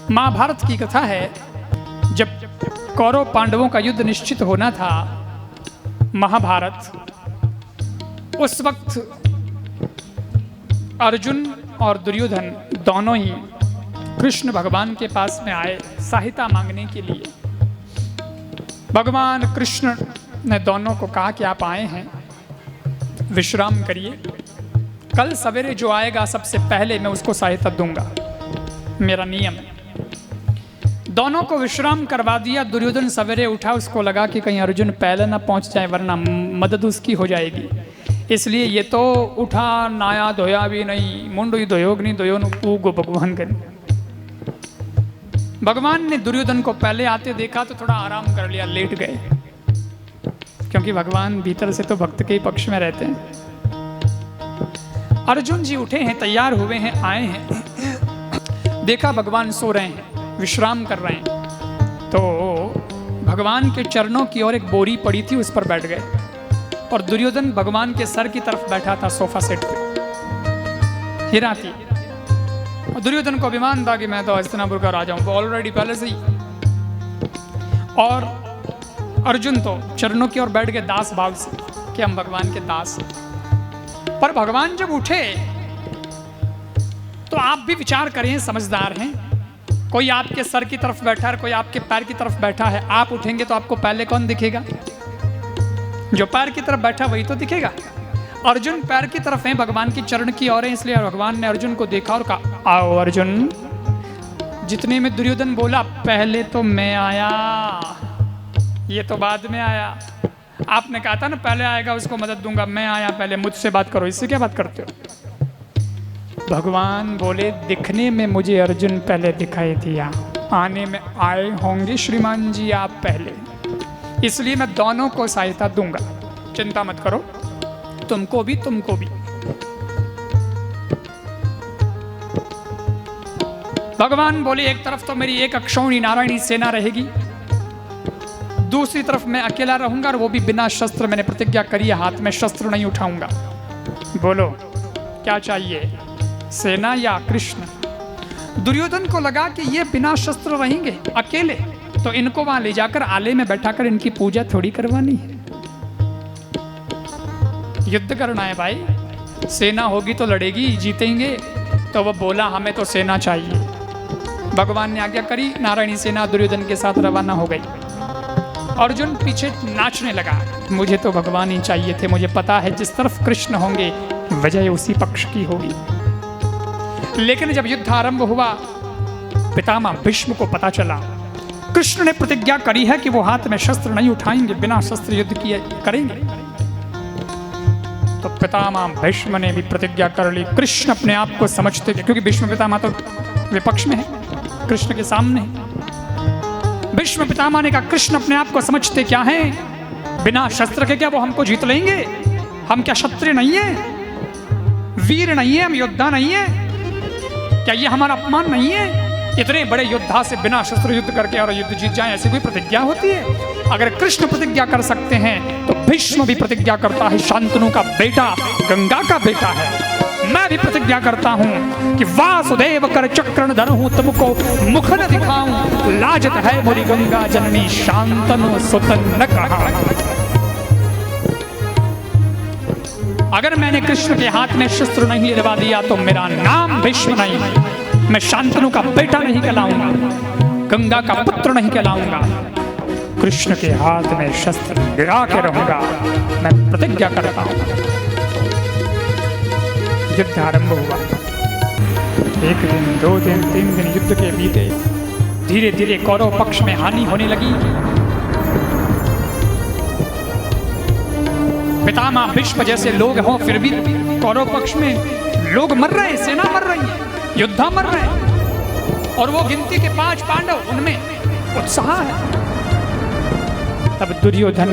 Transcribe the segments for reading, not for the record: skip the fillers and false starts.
महाभारत की कथा है, जब कौरव पांडवों का युद्ध निश्चित होना था, महाभारत, उस वक्त अर्जुन और दुर्योधन दोनों ही कृष्ण भगवान के पास में आए सहायता मांगने के लिए। भगवान कृष्ण ने दोनों को कहा कि आप आए हैं, विश्राम करिए, कल सवेरे जो आएगा सबसे पहले मैं उसको सहायता दूंगा, मेरा नियम है। दोनों को विश्राम करवा दिया। दुर्योधन सवेरे उठा, उसको लगा कि कहीं अर्जुन पहले ना पहुंच जाए वरना मदद उसकी हो जाएगी, इसलिए ये तो उठा, नाया धोया भी नहीं, मुंडू धोयोग नहीं धोयो पूगो भगवान कर। भगवान ने दुर्योधन को पहले आते देखा तो थोड़ा आराम कर लिया, लेट गए, क्योंकि भगवान भीतर से तो भक्त के ही पक्ष में रहते हैं। अर्जुन जी उठे हैं, तैयार हुए हैं, आए हैं, देखा भगवान सो रहे हैं, विश्राम कर रहे हैं, तो भगवान के चरणों की ओर एक बोरी पड़ी थी, उस पर बैठ गए। और दुर्योधन भगवान के सर की तरफ बैठा था सोफा सेट पे, हीरा थी। और दुर्योधन को अभिमान था कि मैं तो हस्तिनापुर का राजा हूं, ऑलरेडी पहले से ही। और अर्जुन तो चरणों की ओर बैठ गए दास भाव से कि हम भगवान के दास हैं। पर भगवान जब उठे तो आप भी विचार करें, समझदार हैं, कोई आपके सर की तरफ बैठा है, कोई आपके पैर की तरफ बैठा है, आप उठेंगे तो आपको पहले कौन दिखेगा? जो पैर की तरफ बैठा वही तो दिखेगा। अर्जुन पैर की तरफ है, भगवान की चरण की ओर है, इसलिए भगवान ने अर्जुन को देखा और कहा, आओ अर्जुन। जितने में दुर्योधन बोला, पहले तो मैं आया, ये तो बाद में आया। आपने कहा था ना पहले आएगा उसको मदद दूंगा, मैं आया पहले, मुझसे बात करो, इससे क्या बात करते हो? भगवान बोले, दिखने में मुझे अर्जुन पहले दिखाई दिया, आने में आए होंगे श्रीमान जी आप पहले, इसलिए मैं दोनों को सहायता दूंगा, चिंता मत करो, तुमको भी तुमको भी। भगवान बोले, एक तरफ तो मेरी एक अक्षौणी नारायणी सेना रहेगी, दूसरी तरफ मैं अकेला रहूंगा, और वो भी बिना शस्त्र, मैंने प्रतिज्ञा करी है, हाथ में शस्त्र नहीं उठाऊंगा। बोलो क्या चाहिए, सेना या कृष्ण? दुर्योधन को लगा कि ये बिना शस्त्र रहेंगे अकेले, तो इनको वहां ले जाकर आले में बैठाकर इनकी पूजा थोड़ी करवानी है, युद्ध करना है भाई, सेना होगी तो लड़ेगी, जीतेंगे। तो वो बोला, हमें तो सेना चाहिए। भगवान ने आज्ञा करी, नारायणी सेना दुर्योधन के साथ रवाना हो गई। अर्जुन पीछे नाचने लगा, मुझे तो भगवान ही चाहिए थे, मुझे पता है जिस तरफ कृष्ण होंगे विजय उसी पक्ष की होगी। लेकिन जब युद्ध आरंभ हुआ, पितामह भीष्म को पता चला कृष्ण ने प्रतिज्ञा करी है कि वो हाथ में शस्त्र नहीं उठाएंगे, बिना शस्त्र युद्ध किए करेंगे। तो पितामह भीष्म ने भी प्रतिज्ञा कर ली। कृष्ण अपने आप को समझते थे, क्योंकि भीष्म पितामह तो विपक्ष में है, कृष्ण के सामने है। भीष्म पितामह ने कहा, कृष्ण अपने आप को समझते क्या है, बिना शस्त्र के क्या वो हमको जीत लेंगे? हम क्या क्षत्रिय नहीं है, वीर नहीं है, हम योद्धा नहीं है? क्या ये हमारा अपमान नहीं है? इतने बड़े योद्धा से बिना शस्त्र युद्ध करके और युद्ध जीत जाए, ऐसी कोई प्रतिज्ञा होती है? अगर कृष्ण प्रतिज्ञा कर सकते हैं तो भीष्म भी प्रतिज्ञा करता है, शांतनु का बेटा, गंगा का बेटा है। मैं भी प्रतिज्ञा करता हूं कि वासुदेव कर चक्रण धरहूं, तुमको मुख न दिखाऊं, लाजत है मोरी गंगा जननी, शांतनु सुतन न कहा। अगर मैंने कृष्ण के हाथ में शस्त्र नहीं दिलवा दिया तो मेरा नाम भीष्म नहीं, मैं शांतनु का बेटा नहीं कहलाऊंगा, गंगा का पुत्र नहीं कहलाऊंगा। कृष्ण के हाथ में शस्त्र गिरा के रहूंगा, मैं प्रतिज्ञा करता हूं। युद्ध आरंभ हुआ। एक दिन, 2 दिन, 3 दिन युद्ध के बीते। धीरे धीरे कौरव पक्ष में हानि होने लगी। पितामह भीष्म जैसे लोग हों, फिर भी कौरव पक्ष में लोग मर रहे हैं, सेना मर रही है, योद्धा मर रहे हैं, और वो गिनती के 5 पांडव, उनमें उत्साह है। तब दुर्योधन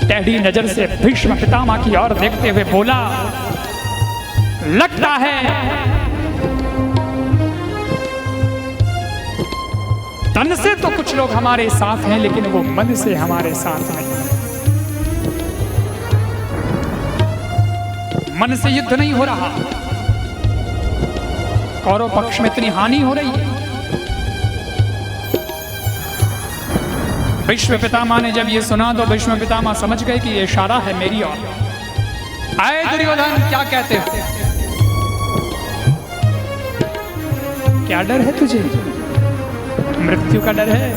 टेढ़ी नजर से भीष्म पितामह की ओर देखते हुए बोला, लगता है तन से तो कुछ लोग हमारे साथ हैं, लेकिन वो मन से हमारे साथ नहीं। मन से युद्ध नहीं हो रहा, कौरव पक्ष में इतनी हानि हो रही है, भीष्म पितामह ने जब ये सुना तो भीष्म पितामह समझ गए कि ये इशारा है मेरी ओर। आए दुर्योधन, क्या कहते हो? क्या डर है तुझे? मृत्यु का डर है?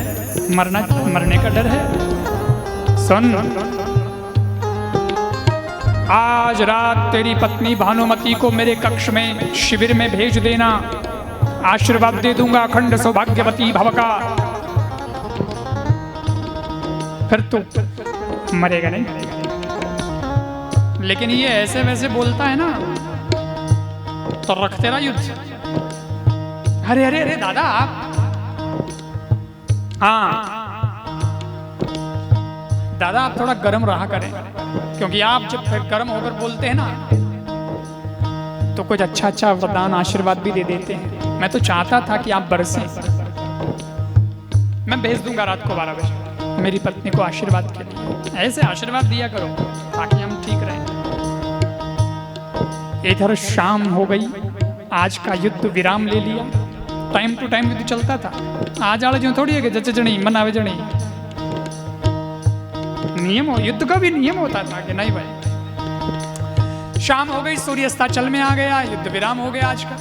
मरने का डर है? सुन, आज रात तेरी पत्नी भानुमति को मेरे कक्ष में शिविर में भेज देना। आशीर्वाद दे दूंगा अखंड सौभाग्यवती भव का। फिर तू मरेगा नहीं। लेकिन ये ऐसे वैसे बोलता है ना, तो रख तेरा युद्ध। अरे अरे अरे दादा आप, हाँ दादा आप थोड़ा गर्म रहा करें, क्योंकि आप जब फिर गर्म होकर बोलते हैं ना तो कुछ अच्छा अच्छा वरदान आशीर्वाद भी दे देते हैं। मैं तो चाहता था कि आप बरसें। मैं भेज दूंगा रात को 12 बजे मेरी पत्नी को आशीर्वाद के लिए। ऐसे आशीर्वाद दिया करो ताकि हम ठीक रहें। इधर शाम हो गई, आज का युद्ध विराम ले लिया। टाइम टू टाइम युद्ध चलता था। आज आले जो थोड़ी है कि जच जणी मनावे जणी, नियम हो, युद्ध का भी नियम होता था कि नहीं भाई। शाम हो गई, सूर्यास्ताचल में आ गया, युद्ध विराम हो गया आज का।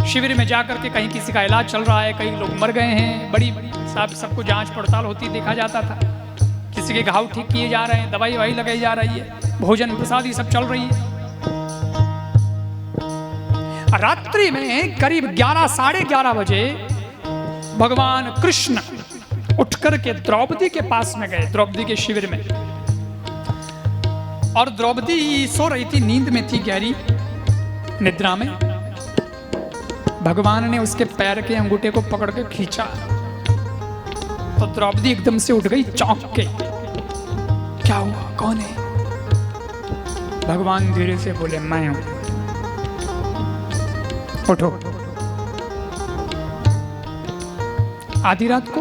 शिविर में जाकर के कहीं किसी का इलाज चल रहा है, कई लोग मर गए हैं, बड़ी सबको जांच पड़ताल होती देखा जाता था। किसी के घाव ठीक किए जा रहे हैं, दवाई वही लगाई जा रही है, भोजन प्रसादी सब चल रही है। रात्रि में करीब 11 साढ़े 11 बजे भगवान कृष्ण उठकर के द्रौपदी के पास में गए, द्रौपदी के शिविर में। और द्रौपदी सो रही थी, नींद में थी, गहरी निद्रा में। भगवान ने उसके पैर के अंगूठे को पकड़ के खींचा तो द्रौपदी एकदम से उठ गई चौंक के। क्या हुआ, कौन है? भगवान धीरे से बोले, मैं हूं, उठो। आधी रात को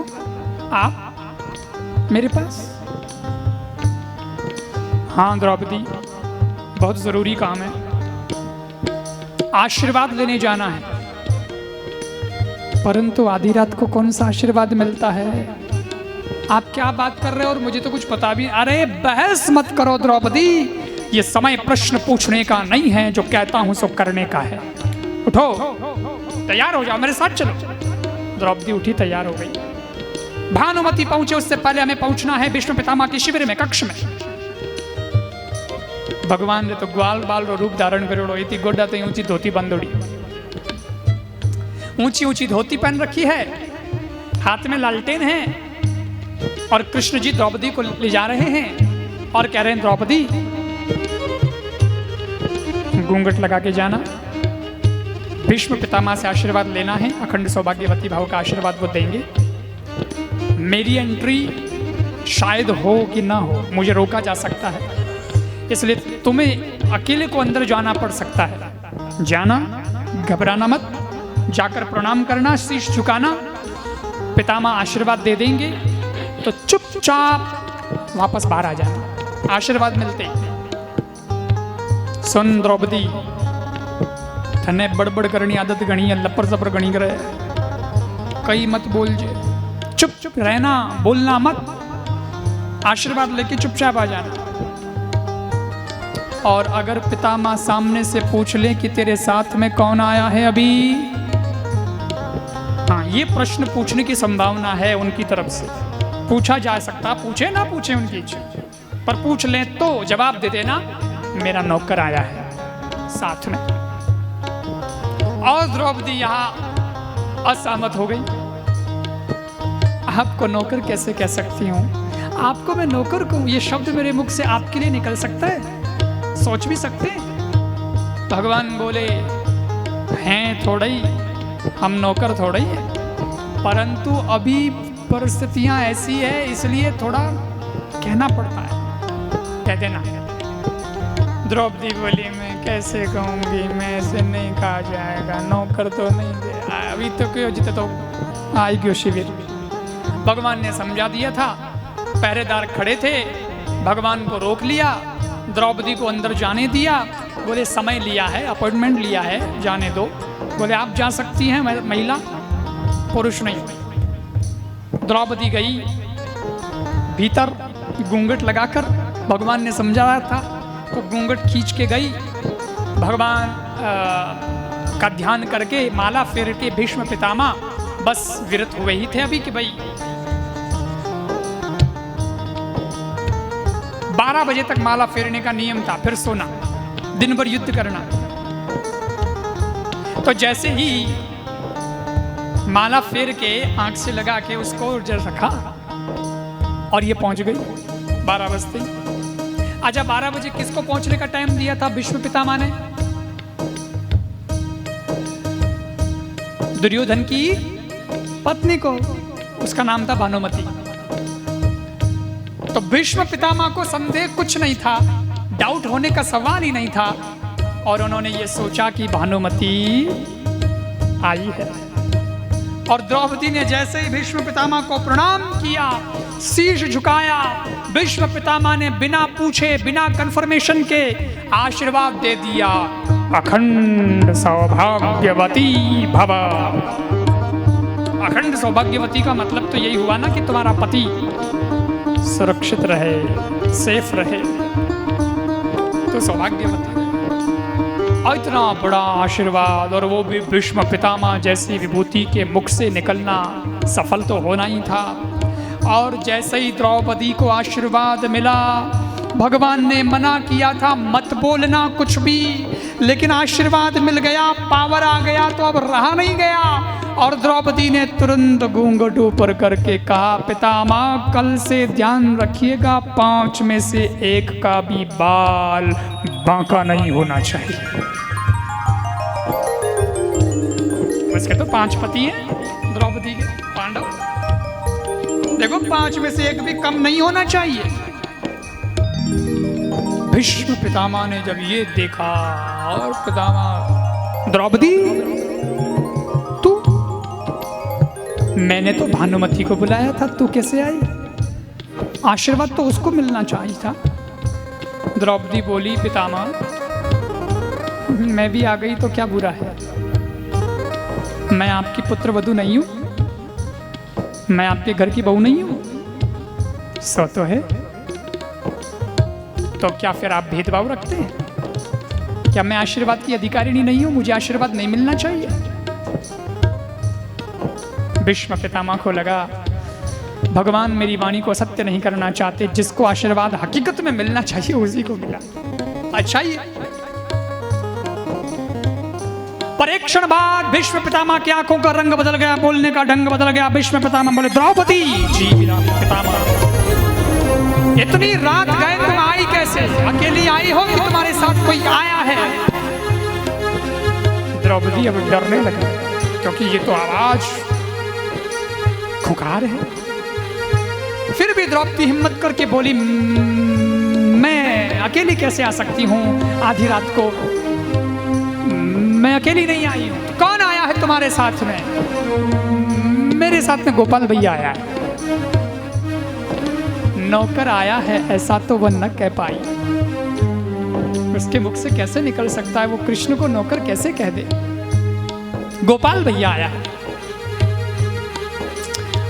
आप मेरे पास? हाँ द्रौपदी, बहुत जरूरी काम है, आशीर्वाद लेने जाना है। परंतु आधी रात को कौन सा आशीर्वाद मिलता है? आप क्या बात कर रहे हो और मुझे तो कुछ पता भी। अरे बहस मत करो द्रौपदी, ये समय प्रश्न पूछने का नहीं है, जो कहता हूं सो करने का है। उठो, तैयार हो जाओ, मेरे साथ चलो। द्रौपदी उठी, तैयार हो गई। भानुमति पहुंचे उससे पहले हमें पहुंचना है भीष्म पितामह के शिविर में, कक्ष में। भगवान ने तो ग्वाल बाल रो रूप धारण करेड़ो, इतनी गोडा तो ऊंची धोती बंदोड़ी, ऊंची ऊंची धोती पहन रखी है, हाथ में लालटेन है, और कृष्ण जी द्रौपदी को ले जा रहे हैं और कह रहे हैं, द्रौपदी घूंघट लगा के जाना, भीष्म पितामह से आशीर्वाद लेना है, अखंड सौभाग्यवती भाव का आशीर्वाद वो देंगे। मेरी एंट्री शायद हो कि ना हो, मुझे रोका जा सकता है, इसलिए तुम्हें अकेले को अंदर जाना पड़ सकता है। जाना, घबराना मत, जाकर प्रणाम करना, शीश झुकाना, पितामह आशीर्वाद दे देंगे, तो चुपचाप वापस बाहर आ जाना, आशीर्वाद मिलते ही। सुन द्रौपदी, थने बड़बड़ करनी आदत गणी है, लपर सपर गणी करे, कई मत बोल जे, चुप चुप रहना, बोलना मत, आशीर्वाद लेके चुपचाप आ जाना। और अगर पितामह सामने से पूछ ले कि तेरे साथ में कौन आया है अभी, हाँ ये प्रश्न पूछने की संभावना है उनकी तरफ से, पूछा जा सकता, पूछे ना पूछे उनकी इच्छा, पर पूछ ले तो जवाब दे देना, मेरा नौकर आया है साथ में। और द्रौपदी यहां असहमत हो गई। आपको नौकर कैसे कह सकती हूं? आपको मैं नौकर कहूं, ये शब्द मेरे मुख से आपके लिए निकल सकता है? सोच भी सकते हैं। भगवान बोले, हैं थोड़ा ही, हम नौकर थोड़ा ही है, परंतु अभी परिस्थितियां ऐसी है, इसलिए थोड़ा कहना पड़ता है, कह देना। द्रौपदी बोली, मैं कैसे कहूंगी, मैं ऐसे नहीं कहा जाएगा, नौकर तो नहीं दे, अभी तो क्यों जिते तो आएगी शिविर। भगवान ने समझा दिया था, पहरेदार खड़े थे, भगवान को रोक लिया, द्रौपदी को अंदर जाने दिया। बोले समय लिया है, अपॉइंटमेंट लिया है, जाने दो। बोले आप जा सकती हैं महिला, पुरुष नहीं। द्रौपदी गई, भीतर घूंघट लगाकर भगवान ने समझाया था, तो घूंघट खींच के गई, भगवान का ध्यान करके माला फेर के भीष्म पितामह बस विरत हुए ही थे अभी कि भाई 12 बजे तक माला फेरने का नियम था, फिर सोना, दिन भर युद्ध करना। तो जैसे ही माला फेर के आंख से लगा के उसको रखा और ये पहुंच गई 12 बजते। अच्छा 12 बजे किसको पहुंचने का टाइम दिया था भीष्म पितामह ने? दुर्योधन की पत्नी को, उसका नाम था भानुमति। तो भीष्म पितामह को संदेह कुछ नहीं था, डाउट होने का सवाल ही नहीं था, और उन्होंने ये सोचा कि भानुमति आई है। और द्रौपदी ने जैसे ही भीष्म पितामह को प्रणाम किया, शीश झुकाया, भीष्म पितामह ने बिना पूछे, बिना कंफर्मेशन के आशीर्वाद दे दिया, अखंड सौभाग्यवती भव। अखंड सौभाग्यवती का मतलब तो यही हुआ ना कि तुम्हारा पति सुरक्षित रहे, सेफ रहे, तो सौभाग्यवती। और इतना बड़ा आशीर्वाद, और वो भी भीष्म पितामह जैसी विभूति के मुख से निकलना सफल तो होना ही था। और जैसे ही द्रौपदी को आशीर्वाद मिला, भगवान ने मना किया था मत बोलना कुछ भी, लेकिन आशीर्वाद मिल गया, पावर आ गया, तो अब रहा नहीं गया। और द्रौपदी ने तुरंत घूंघट ऊपर करके कहा, पितामह कल से ध्यान रखिएगा, 5 में से 1 का भी बाल बांका नहीं होना चाहिए। उसके तो 5 पति हैं द्रौपदी के, पांडव, देखो 5 में से 1 भी कम नहीं होना चाहिए। भीष्म पितामह ने जब ये देखा, और पितामह, द्रौपदी तू, मैंने तो भानुमति को बुलाया था, तू कैसे आई? आशीर्वाद तो उसको मिलना चाहिए था। द्रौपदी बोली, पितामह मैं भी आ गई तो क्या बुरा है, मैं आपकी पुत्र वधू नहीं हूं, मैं आपके घर की बहू नहीं हूं? सो तो है, तो क्या फिर आप भेदभाव रखते हैं? क्या मैं आशीर्वाद की अधिकारिणी नहीं हूं, मुझे आशीर्वाद नहीं मिलना चाहिए? भीष्म पितामह को लगा भगवान मेरी वाणी को सत्य नहीं करना चाहते, जिसको आशीर्वाद हकीकत में मिलना चाहिए उसी को मिला। अच्छा ही पर एक क्षण बाद भीष्म पितामह की आंखों का रंग बदल गया, बोलने का ढंग बदल गया। भीष्म पितामह बोले, द्रौपदी जी पितामह, इतनी रात गए तुम आई कैसे? अकेली आई हो कि तुम्हारे साथ कोई आया है? द्रौपदी अब डरने लगी, क्योंकि ये तो आवाज खुकार है। फिर भी द्रौपदी हिम्मत करके बोली, मैं अकेली कैसे आ सकती हूँ आधी रात को? मैं अकेली नहीं आई हूँ। कौन आया है तुम्हारे साथ में? मेरे साथ में गोपाल भैया आया है। नौकर आया है ऐसा तो वह न कह पाई। उसके मुख से कैसे निकल सकता है? वो कृष्ण को नौकर कैसे कह दे? गोपाल भैया आया है।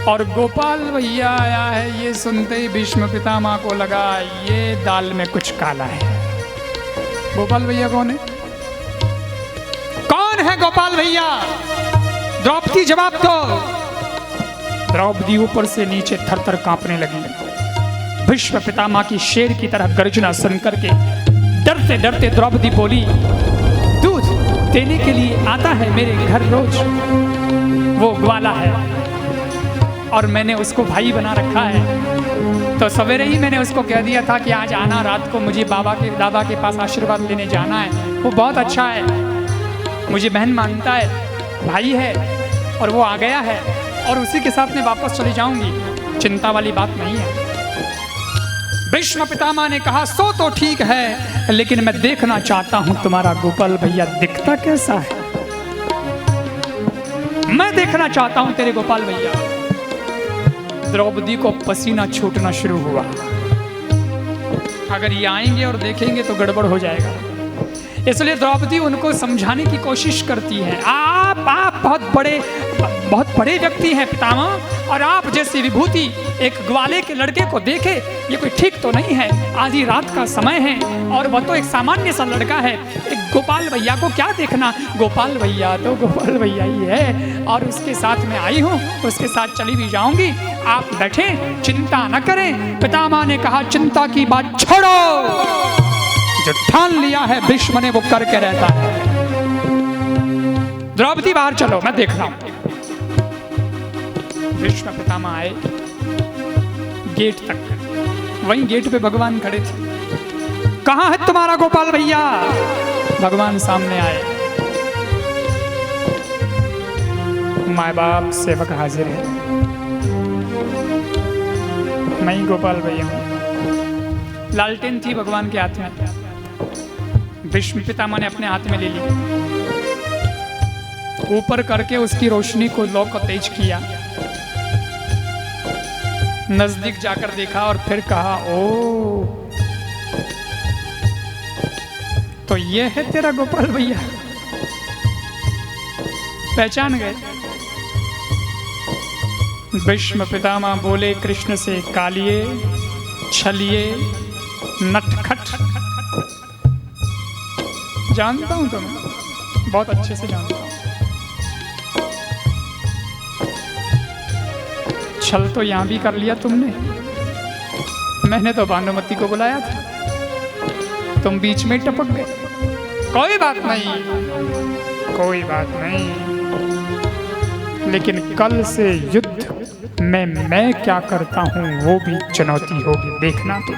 और गोपाल भैया आया है ये सुनते ही भीष्म पितामह को लगा ये दाल में कुछ काला है। गोपाल भैया कौन है? कौन है गोपाल भैया? द्रौपदी जवाब दो। द्रौपदी ऊपर से नीचे थर-थर कांपने लगी। भीष्म पितामह की शेर की तरह गर्जना सुनकर के डरते डरते द्रौपदी बोली, दूध देने के लिए आता है मेरे घर रोज वो ग्वाला है, और मैंने उसको भाई बना रखा है। तो सवेरे ही मैंने उसको कह दिया था कि आज आना, रात को मुझे दादा के पास आशीर्वाद लेने जाना है। वो बहुत अच्छा है, मुझे बहन मानता है, भाई है, और वो आ गया है, और उसी के साथ में वापस चली जाऊंगी, चिंता वाली बात नहीं है। भीष्म पितामह ने कहा, सो तो ठीक है, लेकिन मैं देखना चाहता हूं तुम्हारा गोपाल भैया दिखता कैसा है। मैं देखना चाहता हूं तेरे गोपाल भैया। द्रौपदी को पसीना छूटना शुरू हुआ। अगर ये आएंगे और देखेंगे तो गड़बड़ हो जाएगा, इसलिए द्रौपदी उनको समझाने की कोशिश करती है। आप बहुत बड़े बहुत बड़े व्यक्ति हैं पितामह, और आप जैसी विभूति एक ग्वाले के लड़के को देखे, ये कोई ठीक तो नहीं है। आधी रात का समय है और वह तो एक सामान्य सा लड़का है, एक गोपाल भैया को क्या देखना, गोपाल भैया तो गोपाल भैया ही है, और उसके साथ मैं आई हूँ, उसके साथ चली भी जाऊंगी, आप बैठे, चिंता न करें। पितामह ने कहा, चिंता की बात छोड़ो, जो ठान लिया है भीष्म ने वो करके रहता है। द्रौपदी बाहर चलो, मैं देख रहा हूं। भीष्म पितामह आए गेट तक, वहीं गेट पे भगवान खड़े थे। कहां है तुम्हारा गोपाल भैया? भगवान सामने आए। माँ बाप सेवक हाजिर है, मैं ही गोपाल भैया हूं। लालटेन थी भगवान के हाथ में, भीष्म पितामह ने अपने हाथ में ले ली, ऊपर करके उसकी रोशनी को लौ को तेज किया, नजदीक जाकर देखा और फिर कहा, ओ तो ये है तेरा गोपाल भैया, पहचान गए? भीष्म पितामह बोले कृष्ण से, कालिए छलिए नटखट, जानता हूं तुम्हें, बहुत अच्छे से जानता हूं। छल तो यहां भी कर लिया तुमने, मैंने तो भानुमति को बुलाया था, तुम बीच में टपक गए। कोई बात नहीं, कोई बात नहीं, लेकिन कल से युद्ध में मैं क्या करता हूं वो भी चुनौती होगी, देखना तो।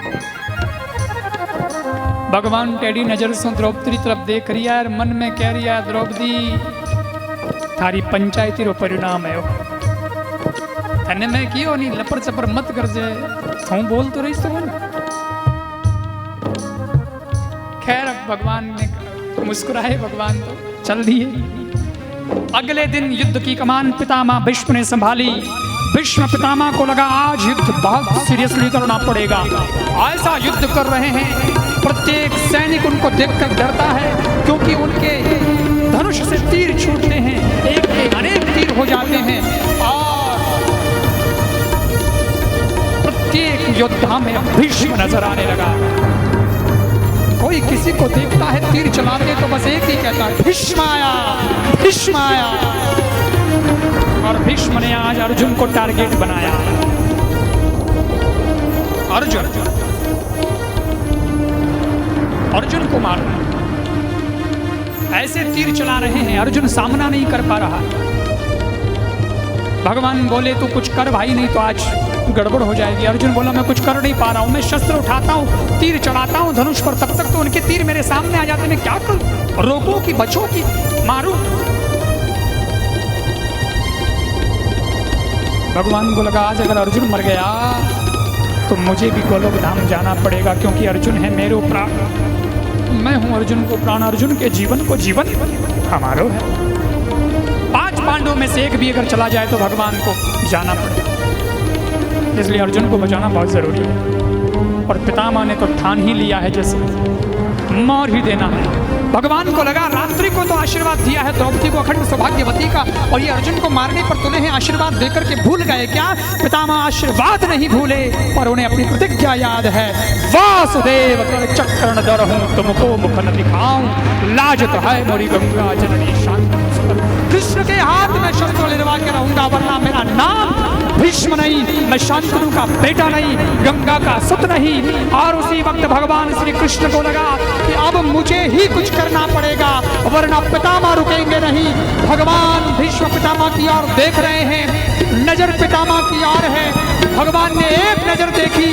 भगवान टेढ़ी नजर से द्रौपदी तरफ देख रही है, मन में कह रही है, द्रौपदी थारी पंचायती रो परिणाम है, तने मैं कियो नहीं, लपर चपर मत कर जे, तू बोल तो रही तो बोल। खैर भगवान ने मुस्कुराए, भगवान तो चल दिए। अगले दिन युद्ध की कमान पितामह भीष्म ने संभाली। भीष्म पितामह को लगा आज युद्ध बहुत सीरियसली करना पड़ेगा, ऐसा युद्ध कर रहे हैं, प्रत्येक सैनिक उनको देखकर डरता है, क्योंकि उनके धनुष से तीर छूटते हैं, एक के अनेक तीर हो जाते हैं, और प्रत्येक योद्धा में भीष्म नजर आने लगा। कोई किसी को देखता है तीर चलाते तो बस एक ही कहता है, भीष्म आया, भीष्म आया। और भीष्म ने आज अर्जुन को टारगेट बनाया। अर्जुन को मारना, ऐसे तीर चला रहे हैं, अर्जुन सामना नहीं कर पा रहा। भगवान बोले तू कुछ कर भाई, नहीं तो आज गड़बड़ हो जाएगी। अर्जुन बोला मैं कुछ कर नहीं पा रहा हूं, मैं शस्त्र उठाता हूं, तीर चलाता हूं धनुष पर, तब तक तो उनके तीर मेरे सामने आ जाते, मैं क्या करूं, रोको कि बचो कि मारूं। भगवान को लगा आज अगर अर्जुन मर गया तो मुझे भी गोलोक धाम जाना पड़ेगा, क्योंकि अर्जुन है मेरो प्राण, मैं हूं अर्जुन को प्राण, अर्जुन के जीवन को जीवन हमारो है। 5 पांडवों में से एक भी अगर चला जाए तो भगवान को जाना पड़ेगा, इसलिए अर्जुन को बचाना बहुत जरूरी है। और पितामह ने तो ठान ही लिया है जैसे मार ही देना है। भगवान को लगा रात्रि को तो आशीर्वाद दिया है द्रौपदी को अखंड सौभाग्यवती का, और ये अर्जुन को मारने पर तूने आशीर्वाद देकर के भूल गए क्या? पितामह आशीर्वाद नहीं भूले, पर उन्हें अपनी प्रतिज्ञा याद है। वासुदेव कर चक्रण दरहूं, तुमको मुख न दिखाऊं, लाज तो है मोरी गंगा जननी शांत। कृष्ण के हाथ में शस्त्र निर्वा के रहूंगा, वरना मेरा नाम भीष्म नहीं, मैं शांतनु का बेटा नहीं, गंगा का सुत नहीं। और उसी वक्त भगवान श्री कृष्ण को लगा कि अब मुझे ही कुछ करना पड़ेगा, वरना पितामह रुकेंगे नहीं। भगवान भीष्म पितामह की ओर देख रहे हैं, नजर पितामह की ओर है। भगवान ने एक नजर देखी,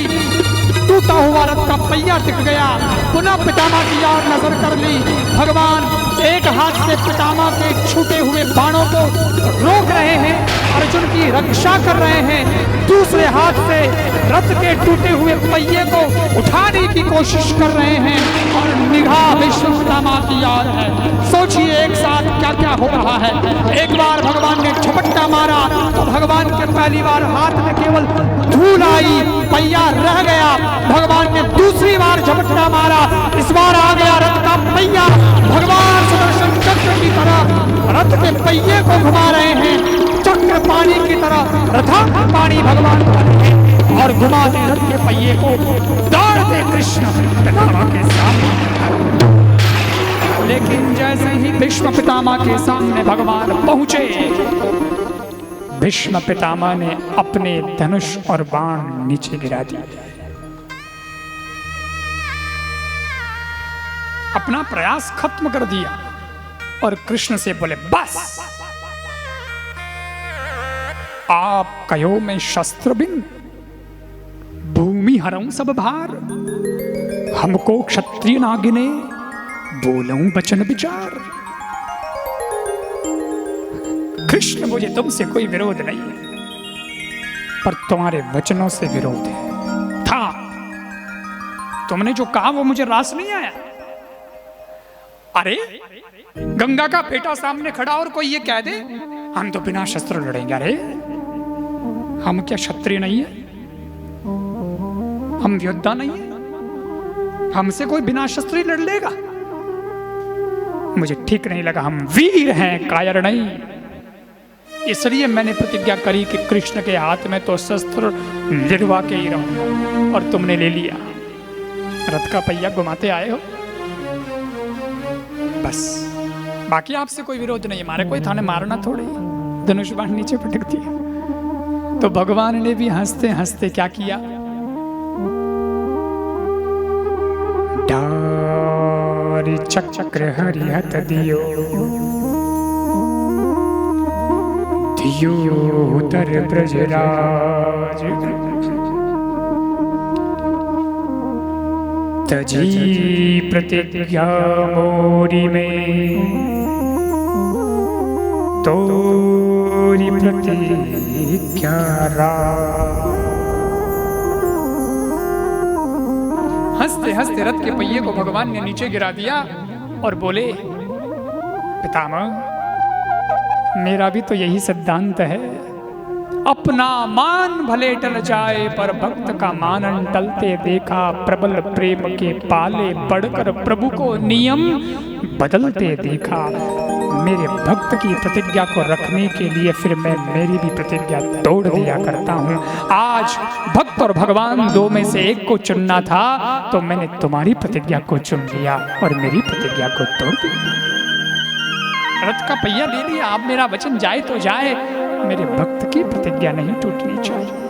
टूटा हुआ रथ का पहिया टिक गया, पुनः पितामह की ओर नजर कर ली। भगवान एक हाथ से पितामह के छूटे हुए बाणों को रोक रहे हैं, अर्जुन की रक्षा कर रहे हैं, दूसरे हाथ से रथ के टूटे हुए पहिए को उठाने की कोशिश कर रहे हैं, और निगाह भीष्म पितामह की ओर है। सोचिए एक साथ क्या क्या हो रहा है। एक बार भगवान ने झपट्टा मारा तो भगवान के पहली बार हाथ में केवल धूल आई, पहिया रह गया। भगवान ने दूसरी बार झपट्टा मारा, इस बार आ गया रथ का पहिया। भगवान सुदर्शन चक्र की तरह रथ के पहिए को घुमा रहे हैं, चक्र पवित्र पानी की तरह रथा पानी भगवान बने और घुमाते रथ के पहिए को, दौड़ते कृष्ण पितामह के सामने। लेकिन जैसे ही भीष्म पितामह के सामने भगवान पहुंचे, भीष्म पितामह ने अपने धनुष और बाण नीचे गिरा दिए, अपना प्रयास खत्म कर दिया और कृष्ण से बोले, बस आप कहो मैं शस्त्र बिन भूमि हरऊं सब भार, हमको क्षत्रिय ना गिने बोलूं वचन विचार। कृष्ण, मुझे तुमसे कोई विरोध नहीं है, पर तुम्हारे वचनों से विरोध है। था तुमने जो कहा वो मुझे रास नहीं आया। अरे गंगा का बेटा सामने खड़ा और कोई ये कह दे हम तो बिना शस्त्र लड़ेंगे। अरे हम क्या क्षत्रिय नहीं है? हम योद्धा नहीं है? हमसे कोई बिना शस्त्र ही लड़ लेगा? मुझे ठीक नहीं लगा। हम वीर हैं, कायर नहीं। इसलिए मैंने प्रतिज्ञा करी कि कृष्ण के हाथ में तो शस्त्र लिड़वा के ही रहूंगा, और तुमने ले लिया। रथ का पहिया घुमाते आए हो, बस। बाकी आपसे कोई विरोध नहीं है। मारे कोई थाने मारना थोड़ी, धनुष बाण नीचे पटक दिया। तो भगवान ने भी हंसते हंसते क्या किया, डारी चक्र हरिहत दियो, दियो उतर ब्रजराज, तजी प्रतिज्ञा मोरी में, तोरी प्रतिज्ञा राज। हंसते हंसते रथ के पहिए को भगवान ने नीचे गिरा दिया और बोले, पितामह, मेरा भी तो यही सिद्धांत है, अपना मान भले टल जाए पर भक्त का मानन टलते देखा, प्रबल प्रेम के पाले बढ़कर प्रभु को नियम बदलते देखा। मेरे भक्त की प्रतिज्ञा को रखने के लिए फिर मैं मेरी भी प्रतिज्ञा तोड़ दिया करता हूँ। आज भक्त और भगवान दो में से एक को चुनना था, तो मैंने तुम्हारी प्रतिज्ञा को चुन लिया और मेरी प्रतिज्ञा को तोड़ दिया। रथ का पहिया ले लिया, अब मेरा वचन जाए तो जाए, मेरे भक्त की प्रतिज्ञा नहीं टूटनी चाहिए।